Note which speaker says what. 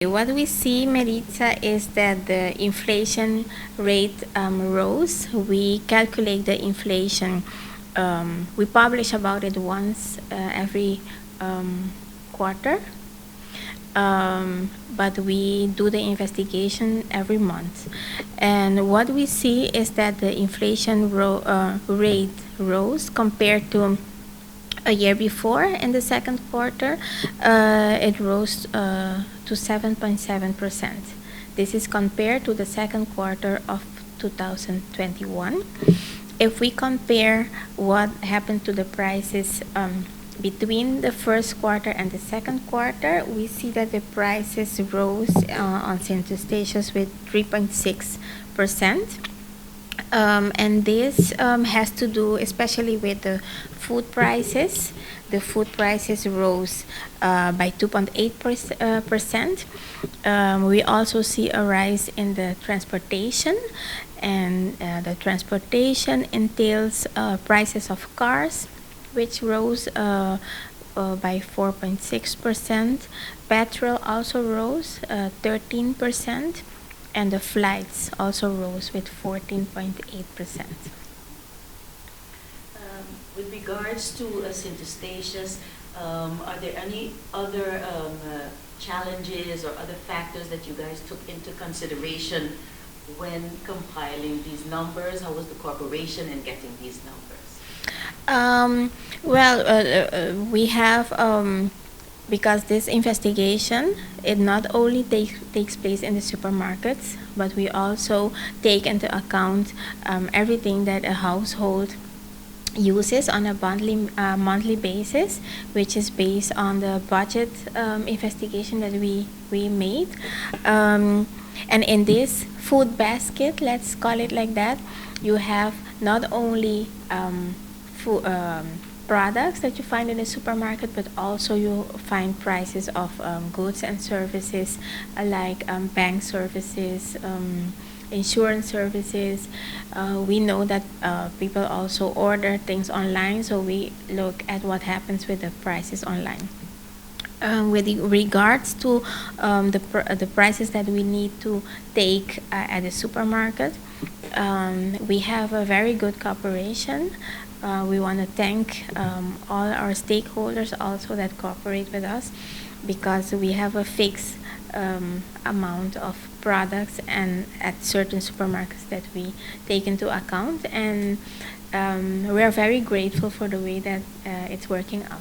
Speaker 1: What we see, Maritza, is that the inflation rate rose. We calculate the inflation. We publish about it once every quarter, but we do the investigation every month. And what we see is that the inflation rate rose compared to a year before. In the second quarter, it rose to 7.7%. This is compared to the second quarter of 2021. If we compare what happened to the prices between the first quarter and the second quarter, we see that the prices rose on Eustatius with 3.6%. And this has to do especially with the food prices. The food prices rose by 2.8%. We also see a rise in the transportation, and the transportation entails prices of cars, which rose by 4.6%. Petrol also rose 13%. And the flights also rose with 14.8%.
Speaker 2: With regards to Eustatius, are there any other challenges or other factors that you guys took into consideration when compiling these numbers? How was the corporation in getting these numbers?
Speaker 1: We have because this investigation, it not only takes place in the supermarkets, but we also take into account everything that a household uses on a monthly basis, which is based on the budget investigation that we made. And in this food basket, let's call it like that, you have not only food products that you find in the supermarket, but also you find prices of goods and services like bank services, insurance services. We know that people also order things online, so we look at what happens with the prices online. With regards to the prices that we need to take at the supermarket, we have a very good cooperation. We want to thank all our stakeholders also that cooperate with us, because we have a fixed amount of products and at certain supermarkets that we take into account, and we are very grateful for the way that it's working out.